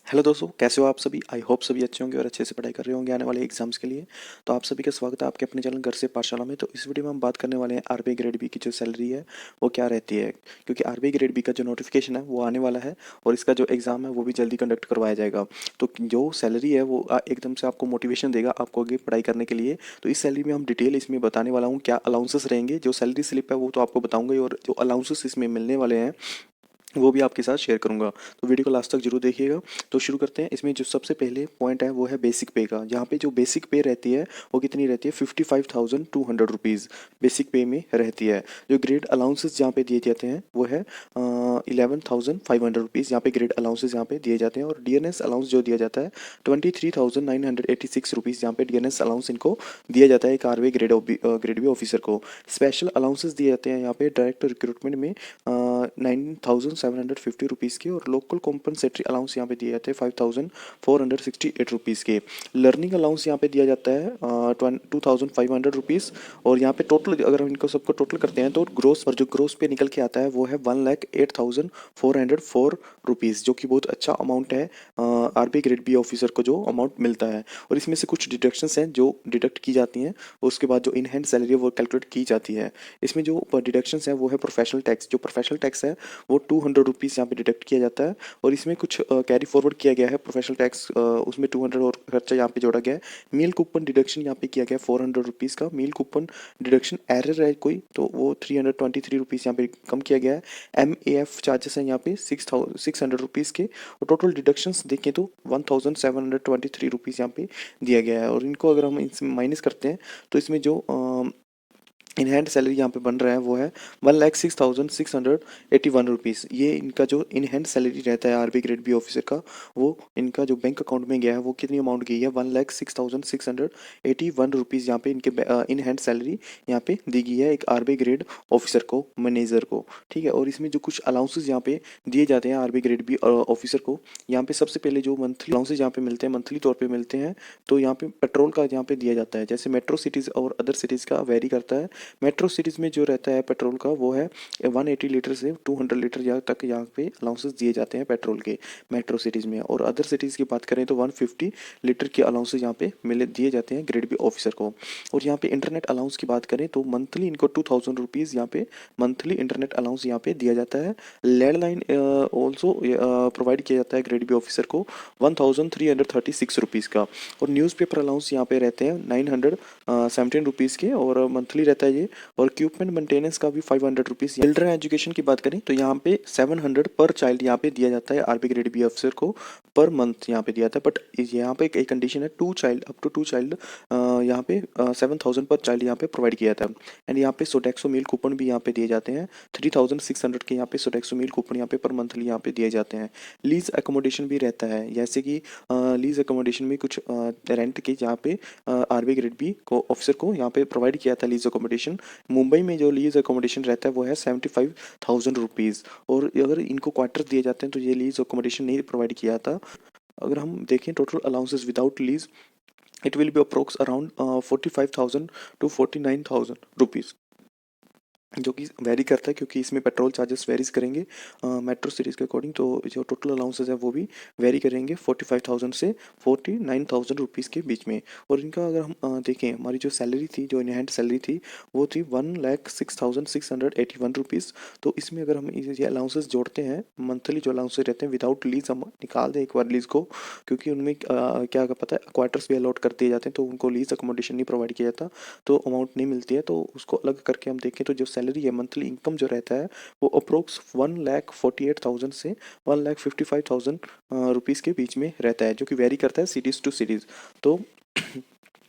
Hello दोस्तों, कैसे हो आप सभी। आई होप सभी अच्छे होंगे और अच्छे से पढ़ाई कर रहे होंगे आने वाले एग्जाम्स के लिए। तो आप सभी का स्वागत है आपके अपने चैनल घर से पाठशाला में। तो इस वीडियो में हम बात करने वाले हैं आरबीआई ग्रेड बी की जो सैलरी है वो क्या रहती है, क्योंकि आरबीआई ग्रेड बी का जो नोटिफिकेशन है वो आने वाला है और इसका जो एग्जाम है वो भी जल्दी कंडक्ट करवाया जाएगा। तो जो सैलरी है वो एकदम से आपको मोटिवेशन देगा आपको आगे पढ़ाई करने के लिए। तो इस सैलरी में हम डिटेल इसमें बताने वाला हूँ, क्या अलाउंसेस रहेंगे, जो सैलरी स्लिप है वो तो आपको बताऊंगा ही, और जो अलाउंसेस इसमें मिलने वाले हैं वो भी आपके साथ शेयर करूंगा। तो वीडियो को लास्ट तक जरूर देखिएगा। तो शुरू करते हैं। इसमें जो सबसे पहले पॉइंट है वो है बेसिक पे का। यहाँ पे जो बेसिक पे रहती है वो कितनी रहती है, 55,200 रुपीज़ बेसिक पे में रहती है। जो ग्रेड अलाउंसेस जहाँ पे दिए जाते हैं वो है 11,500 रुपीज़। यहाँ पे ग्रेड अलाउंसेस यहाँ पे दिए जाते हैं। और डीएनएस अलाउंस जो दिया जाता है 23,986 रुपीज़। यहाँ पे डीएनएस अलाउंस इनको दिया जाता है एक आरवे ग्रेड बी ऑफिसर को। स्पेशल अलाउंसेस दिए जाते हैं यहाँ पे डायरेक्ट रिक्रूटमेंट में 9,750 के। और लोकल कॉम्पनसेटरी अलाउंस यहाँ पे दिए जाते हैं 5,468 के। लर्निंग अलाउंस यहाँ पे दिया जाता है 2,500 और यहाँ पे टोटल अगर हम इनको सबको टोटल करते हैं तो ग्रोस पर जो ग्रोस पे निकल के आता है वो है 1,08,404 जो कि बहुत अच्छा अमाउंट है आरबी ग्रेड बी ऑफिसर को जो अमाउंट मिलता है। और इसमें से कुछ डिडक्शंस हैं जो डिडक्ट की जाती हैं, उसके बाद जो इन हैंड सैलरी है वो कैलकुलेट की जाती है। इसमें जो डिडक्शंस है वो है प्रोफेशनल टैक्स। जो प्रोफेशनल टैक्स है वो 200 रुपीज़ यहाँ पे डिडक्ट किया जाता है। और इसमें कुछ कैरी फॉरवर्ड किया गया है प्रोफेशनल टैक्स, उसमें 200 और खर्चा यहाँ पे जोड़ा गया है। मील कूपन डिडक्शन यहाँ पे किया गया है 400 रुपीज़ का। मील कूपन डिडक्शन एरर है कोई तो वो 323 रुपीज़ यहाँ पे कम किया गया है। MAF चार्जेस हैं यहाँ पे 600 रुपीज़ के। और टोटल डिडक्शंस देखें तो 1,723 रुपीज़ यहाँ पे दिया गया है। और इनको अगर हम इसमें माइनस करते हैं तो इसमें जो इन हैंड सैलरी यहाँ पे बन रहा है वो है 1,06,681 रुपीज़। ये इनका जो इन हैंड सैलरी रहता है आरबी ग्रेड बी ऑफिसर का, वो इनका जो बैंक अकाउंट में गया है वो कितनी अमाउंट गई है 1,06,681 रुपीज़। यहाँ पे इनके इन हैंड सैलरी यहाँ पे दी गई है एक आरबी ग्रेड ऑफिसर को, मैनेजर को। ठीक है। और इसमें जो कुछ अलाउंसेस यहाँ पे दिए जाते हैं आरबी ग्रेड बी ऑफिसर को, यहाँ पे सबसे पहले जो मंथली अलाउंसेस यहाँ पे मिलते हैं, मंथली तौर पे मिलते हैं। तो यहाँ पे पेट्रोल का यहाँ पे दिया जाता है, जैसे मेट्रो सिटीज़ और अदर सिटीज़ का वेरी करता है। मेट्रो सिटीज़ में जो रहता है पेट्रोल का वो है 180 लीटर से 200 लीटर तक यहाँ पे अलाउंसेस दिए जाते हैं पेट्रोल के मेट्रो सिटीज़ में। और अदर सिटीज़ की बात करें तो 150 लीटर के अलाउंसेस यहाँ पे मिले दिए जाते हैं ग्रेड बी ऑफिसर को। और यहाँ पे इंटरनेट अलाउंस की बात करें तो मंथली इनको 2,000 रुपीज़ यहाँ पे मंथली इंटरनेट अलाउंस यहाँ पे दिया जाता है। लैंडलाइन ऑल्सो प्रोवाइड किया जाता है ग्रेड बी ऑफिसर को 1,336 रुपीज़ का। और न्यूज़पेपर अलाउंस यहाँ पे रहते हैं 917 रुपीज़ के और मंथली रहता है ये। और इक्विपमेंट मेंटेनेंस का भी 500 रुपीज़। चिल्ड्रन एजुकेशन की बात करें तो यहाँ पे 700 पर चाइल्ड यहाँ पे दिया जाता है आरबी ग्रेड बी ऑफिसर को पर मंथ यहाँ पे दिया जाता है। बट यहाँ पे एक कंडीशन है, अप टू टू चाइल्ड यहाँ पे 7,000 पर चाइल्ड यहाँ पे प्रोवाइड किया जाता है। एंड यहाँ पे सोडेक्सो मील कूपन भी यहाँ पे दिए जाते हैं 3,600 के। यहाँ पे सोडेक्सो मील कूपन यहाँ पे पर मंथली यहाँ पे दिए जाते हैं। लीज अकोमोडेशन भी रहता है, जैसे कि लीज अकोमोडेशन में कुछ रेंट के जहाँ पे आरबी ग्रेड बी को ऑफिसर को यहाँ पे प्रोवाइड किया था लीज अकोमोडेशन। मुंबई में जो लीज अकोमोडेशन रहता है वो है 75,000 रुपीज़। और अगर इनको क्वार्टर दिए जाते हैं तो ये लीज अकोमोडेशन नहीं प्रोवाइड किया था। अगर हम देखें total allowances without lease, it will be approx around 45,000 to 49,000 rupees, जो कि वेरी करता है क्योंकि इसमें पेट्रोल चार्जेस वेरीज करेंगे मेट्रो सिटीज़ के अकॉर्डिंग। तो जो टोटल अलाउंसेस है वो भी वेरी करेंगे 45,000 से 49,000 रुपीज़ के बीच में। और इनका अगर हम देखें, हमारी जो सैलरी थी, जो इन हैंड सैलरी थी वो थी 1,06,681 रुपीज़। तो इसमें अगर हम ये अलाउंसेस जोड़ते हैं, मंथली जो अलाउंसेस रहते हैं विदाउट लीज हम निकाल दें एक बार लीज को, क्योंकि उनमें क्या पता है क्वार्टर्स भी अलॉट कर दिए जाते हैं तो उनको लीज अकोमोडेशन नहीं प्रोवाइड किया जाता तो अमाउंट नहीं मिलती है। तो उसको अलग करके हम देखें तो जो सैलरी है, मंथली इनकम जो रहता है वो अप्रोक्स 1,48,000 से 1,55,000 रुपीज़ के बीच में रहता है, जो कि वेरी करता है सिटीज़ टू सिटीज़। तो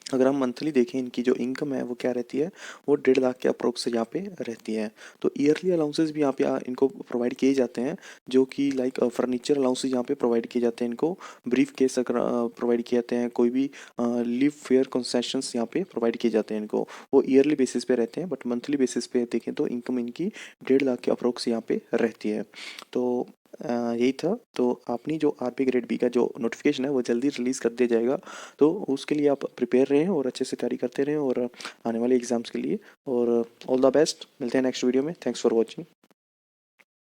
अगर हम मंथली देखें इनकी जो इनकम है वो क्या रहती है, वो 1.5 लाख के अप्रोक्स यहाँ पे रहती है। तो ईयरली अलाउंसेस भी यहाँ पे इनको प्रोवाइड किए जाते हैं, जो कि लाइक फर्नीचर अलाउंसेस यहाँ पे प्रोवाइड किए जाते हैं इनको। ब्रीफ केस अगर प्रोवाइड किए जाते हैं, कोई भी लिव फेयर कंसेशंस यहाँ पे प्रोवाइड किए जाते हैं इनको। वो ईयरली बेसिस पे रहते हैं, बट मंथली बेसिस पे देखें तो इनकम इनकी 1.5 लाख के अप्रोक्स यहाँ पे रहती है। तो यही था। तो आपनी जो आरपी ग्रेड बी का जो नोटिफिकेशन है वो जल्दी रिलीज़ कर दिया जाएगा। तो उसके लिए आप प्रिपेयर रहें और अच्छे से तैयारी करते रहें और आने वाले एग्ज़ाम्स के लिए। और ऑल द बेस्ट, मिलते हैं नेक्स्ट वीडियो में। Thanks for watching.